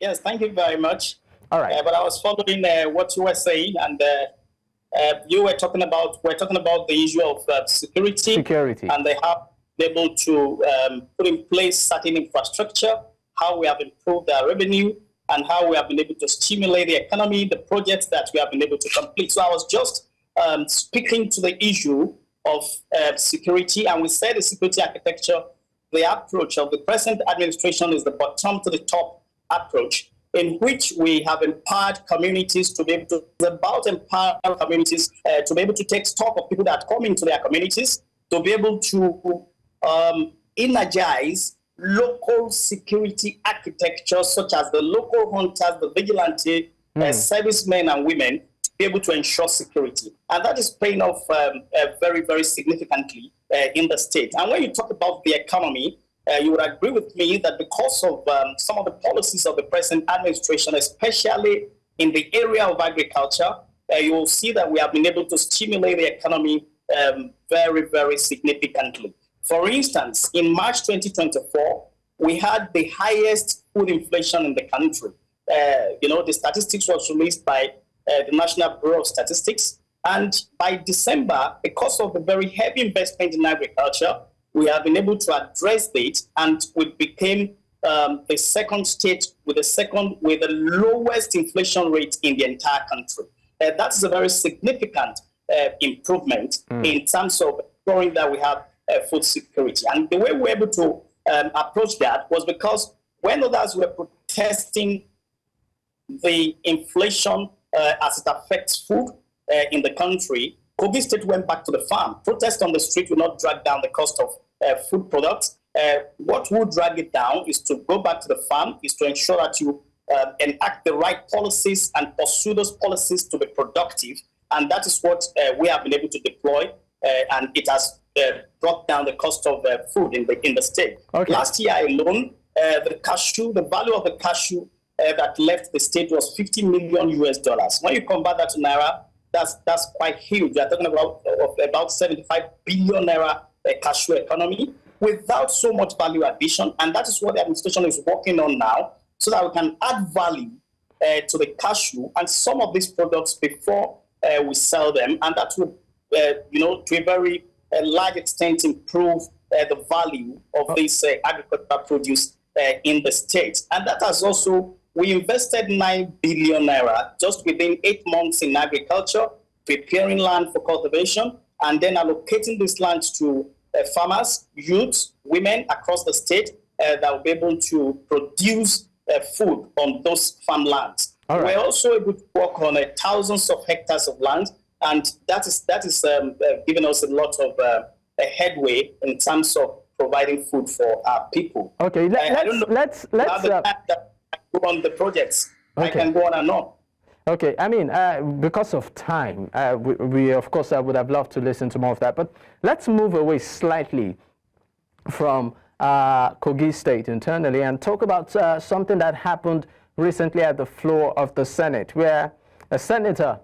Yes, thank you very much. All right. But I was following what you were saying, and you were talking about the issue of security, Security. and they have been able to put in place certain infrastructure, how we have improved our revenue, and how we have been able to stimulate the economy, the projects that we have been able to complete. So I was just speaking to the issue of security, and we said the security architecture, the approach of the present administration is the bottom to the top approach, in which we have empowered communities to be able to, about empower communities to be able to take stock of people that come into their communities, to be able to energize local security architecture, such as the local hunters, the vigilante, servicemen and women, to be able to ensure security. And that is paying off very, very significantly in the state. And when you talk about the economy, you would agree with me that because of some of the policies of the present administration, especially in the area of agriculture, you will see that we have been able to stimulate the economy very, very significantly. For instance, in March 2024, we had the highest food inflation in the country. The statistics was released by the National Bureau of Statistics. And by December, because of the very heavy investment in agriculture, we have been able to address it, and we became the second state with the lowest inflation rate in the entire country. That is a very significant improvement in terms of ensuring that we have food security. And the way we were able to approach that was because when others were protesting the inflation as it affects food in the country, Kogi State went back to the farm. Protest on the street will not drag down the cost of food products. What will drag it down is to go back to the farm, is to ensure that you enact the right policies and pursue those policies to be productive. And that is what we have been able to deploy, and it has brought down the cost of food in the state. Okay. Last year alone, the value of the cashew that left the state was $50 million US. When you convert that to naira, that's quite huge. We're talking about 75 billion naira cashew economy without so much value addition. And that is what the administration is working on now, so that we can add value to the cashew and some of these products before we sell them. And that will, to a very large extent, improve the value of this agricultural produce in the state. And that has also, we invested 9 billion naira just within 8 months in agriculture, preparing land for cultivation, and then allocating this land to farmers, youths, women across the state that will be able to produce food on those farmlands. Right. We're also able to work on thousands of hectares of land, and that is giving us a lot of headway in terms of providing food for our people. Okay, let's go on the projects. Okay. I can go on and on. Okay, I mean, because of time, we of course would have loved to listen to more of that, but let's move away slightly from Kogi State internally and talk about something that happened recently at the floor of the Senate, where a senator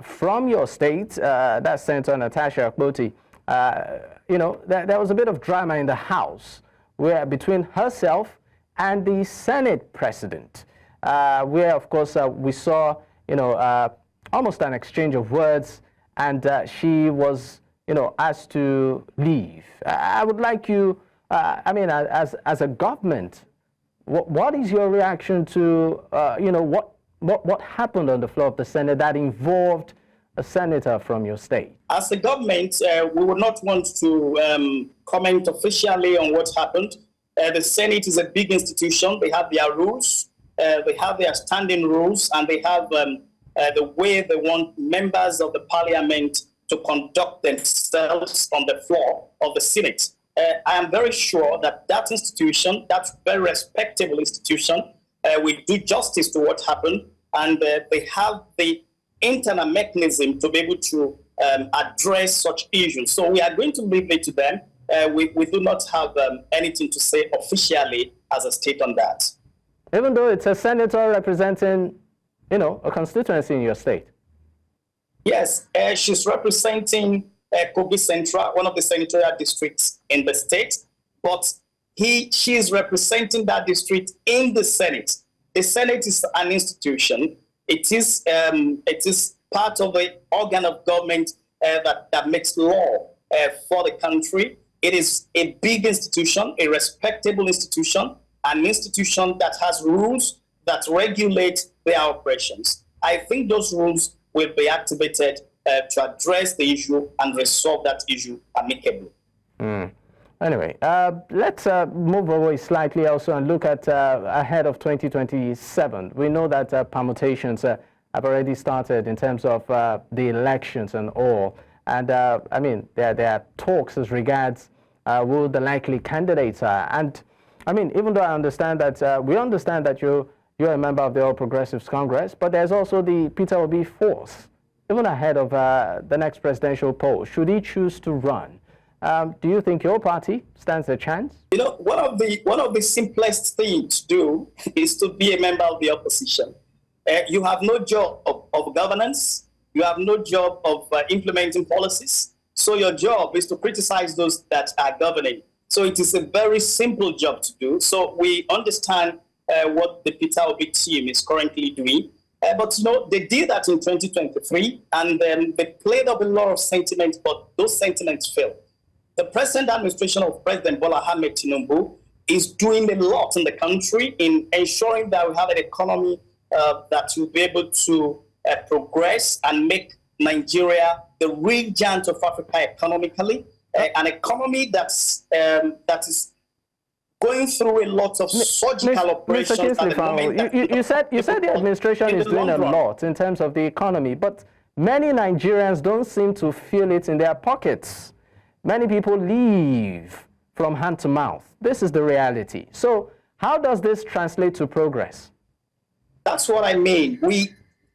from your state, that's Senator Natasha Akpoti, there was a bit of drama in the House between herself and the Senate president. Where, of course, we saw, almost an exchange of words, and she was, asked to leave. I would like you, as a government, what is your reaction to, what happened on the floor of the Senate that involved a senator from your state? As a government, we would not want to comment officially on what happened. The Senate is a big institution. They have their rules. They have their standing rules, and they have the way they want members of the parliament to conduct themselves on the floor of the Senate. I am very sure that institution, that very respectable institution, will do justice to what happened, and they have the internal mechanism to be able to address such issues. So we are going to leave it to them. We do not have anything to say officially as a state on that. Even though it's a senator representing, a constituency in your state? Yes, she's representing Kogi Central, one of the senatorial districts in the state, but she is representing that district in the Senate. the Senate is an institution. It is part of the organ of government that makes law for the country. It is a big institution, a respectable institution, an institution that has rules that regulate their operations. I think those rules will be activated to address the issue and resolve that issue amicably. Anyway, let's move away slightly also and look at ahead of 2027. We know that permutations have already started in terms of the elections and all. And I mean, there are talks as regards who the likely candidates are. And I mean, even though I understand that, we understand that you're a member of the All Progressives Congress, but there's also the Peter Obi force, even ahead of the next presidential poll. Should he choose to run, do you think your party stands a chance? You know, one of the simplest things to do is to be a member of the opposition. You have no job of governance. You have no job of implementing policies. So your job is to criticize those that are governing. So it is a very simple job to do. So we understand what the Peter Obi team is currently doing. But, you know, they did that in 2023, and they played up a lot of sentiments, but those sentiments failed. The present administration of President Bola Ahmed Tinubu is doing a lot in the country in ensuring that we have an economy that will be able to progress and make Nigeria the real giant of Africa economically, an economy that is going through a lot of surgical operations. Mr. Kingsley Fanwo, you said the administration is doing a lot in terms of the economy, but many Nigerians don't seem to feel it in their pockets. Many people live from hand to mouth. This is the reality. So how does this translate to progress? That's what I mean.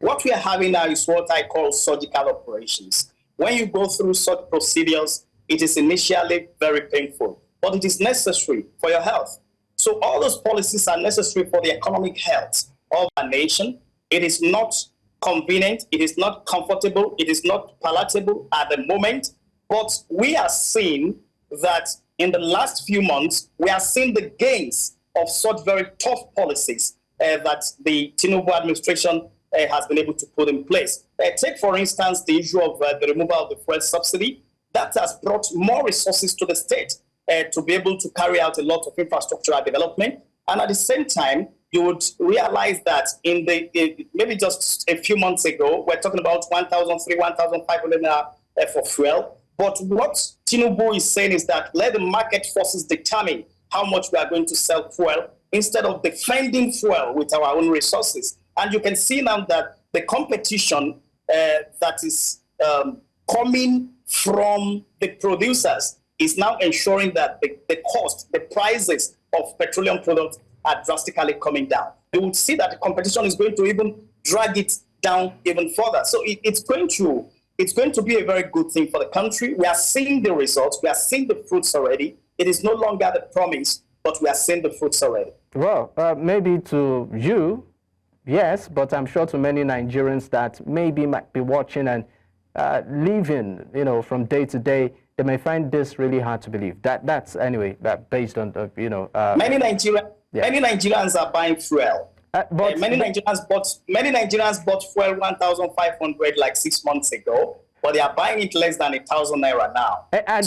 What we are having now is what I call surgical operations. When you go through such procedures, it is initially very painful, but it is necessary for your health. So all those policies are necessary for the economic health of a nation. It is not convenient, it is not comfortable, it is not palatable at the moment, but we are seeing that in the last few months, we are seeing the gains of such very tough policies that the Tinubu administration has been able to put in place. Take, for instance, the issue of the removal of the fuel subsidy. That has brought more resources to the state to be able to carry out a lot of infrastructural development. And at the same time, you would realize that maybe just a few months ago, we're talking about 1,300, 1,500 naira for fuel. But what Tinubu is saying is that let the market forces determine how much we are going to sell fuel instead of defending fuel with our own resources. And you can see now that the competition that is coming from the producers is now ensuring that the cost, the prices of petroleum products are drastically coming down. You would see that the competition is going to even drag it down even further. So it's going to be a very good thing for the country. We are seeing the results. We are seeing the fruits already. It is no longer the promise, but we are seeing the fruits already. Well, maybe to you, yes, but I'm sure to many Nigerians that maybe might be watching and living, you know, from day to day, they may find this really hard to believe. That's anyway based on the, you know. Many Nigerians are buying fuel. Many Nigerians bought fuel 1,500 like 6 months ago, but they are buying it less than 1,000 naira now. And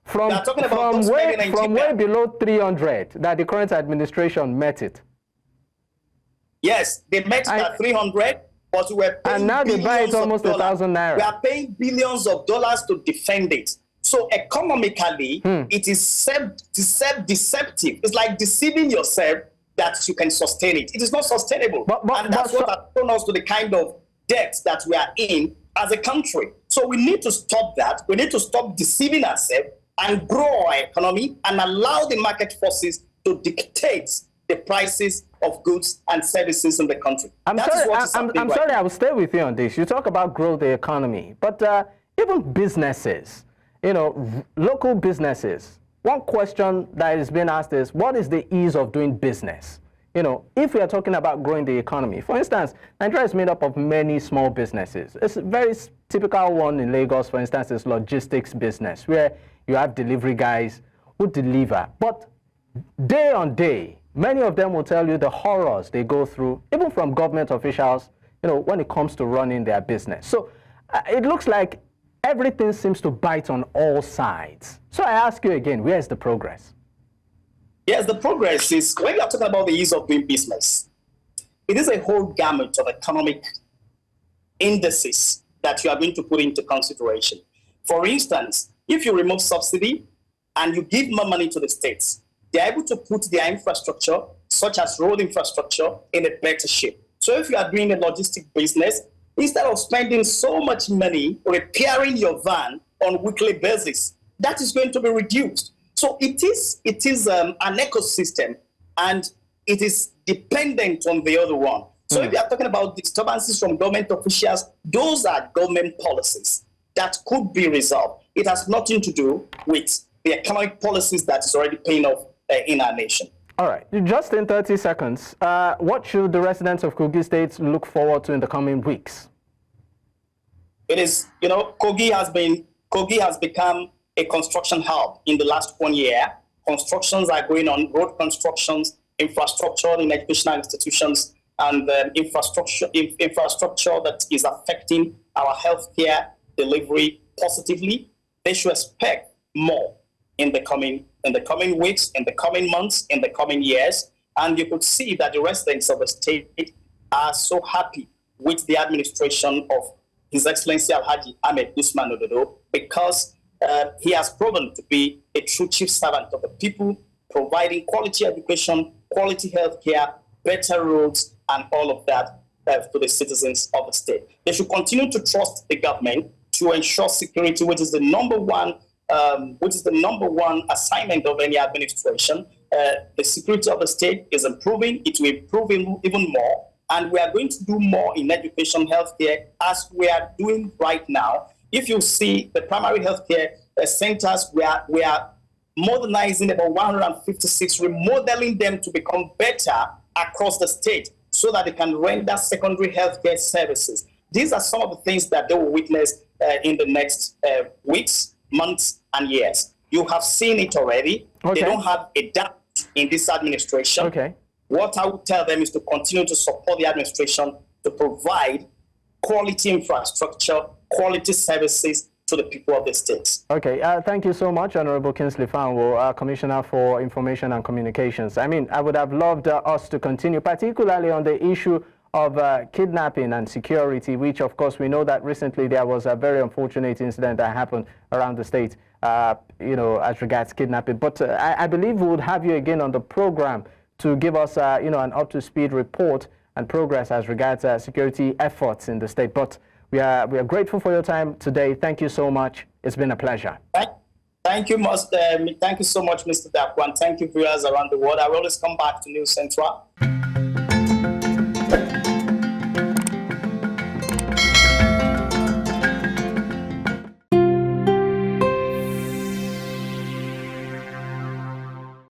from way below 300 that the current administration met it. Yes, they met it at 300, but we were paying and now they buy it almost 1,000 naira. We are paying billions of dollars to defend it. So economically, it is self-deceptive. It's like deceiving yourself that you can sustain it. It is not sustainable. And that's what has thrown us to the kind of debt that we are in as a country. So we need to stop that. We need to stop deceiving ourselves and grow our economy and allow the market forces to dictate the prices of goods and services in the country. I'm sorry, I will stay with you on this. You talk about grow the economy, but even businesses, you know, local businesses, one question that is being asked is, what is the ease of doing business? You know, if we are talking about growing the economy, for instance, Nigeria is made up of many small businesses. It's a very typical one in Lagos, for instance, is logistics business, where you have delivery guys who deliver. But day on day, Many of them will tell you the horrors they go through, even from government officials, when it comes to running their business. So it looks like everything seems to bite on all sides. So I ask you again, where is the progress? Yes, the progress is, when you are talking about the ease of doing business, it is a whole gamut of economic indices that you are going to put into consideration. For instance, if you remove subsidy and you give more money to the states, they're able to put their infrastructure, such as road infrastructure, in a better shape. So if you are doing a logistic business, instead of spending so much money repairing your van on a weekly basis, that is going to be reduced. So it is an ecosystem, and it is dependent on the other one. So if you are talking about disturbances from government officials, those are government policies that could be resolved. It has nothing to do with the economic policies that is already paying off in our nation. All right, just in 30 seconds, what should the residents of Kogi State look forward to in the coming weeks? It is, Kogi has become a construction hub in the last 1 year. Constructions are going on, road constructions, infrastructure in educational institutions, and infrastructure that is affecting our healthcare delivery positively. They should expect more in the coming weeks, in the coming months, in the coming years. And you could see that the residents of the state are so happy with the administration of His Excellency Alhaji Ahmed Usman Ododo, because he has proven to be a true chief servant of the people, providing quality education, quality healthcare, better roads, and all of that to the citizens of the state. They should continue to trust the government to ensure security, which is the number one assignment of any administration. The security of the state is improving. It will improve even more. And we are going to do more in education, healthcare, as we are doing right now. If you see the primary healthcare centers, we are modernizing about 156, remodeling them to become better across the state so that they can render secondary healthcare services. These are some of the things that they will witness in the next weeks, months, and years. You have seen it already. Okay. They don't have a doubt in this administration. Okay. What I would tell them is to continue to support the administration to provide quality infrastructure, quality services to the people of the states. Okay, thank you so much, Honorable Kingsley Fanwo, Commissioner for Information and Communications. I mean, I would have loved us to continue, particularly on the issue of kidnapping and security, which of course we know that recently there was a very unfortunate incident that happened around the state, as regards kidnapping. But I believe we would have you again on the program to give us, an up-to-speed report and progress as regards security efforts in the state. But we are grateful for your time today. Thank you so much. It's been a pleasure. Thank you so much, Mr. Dakwan. Thank you, viewers around the world. I will always come back to News Central.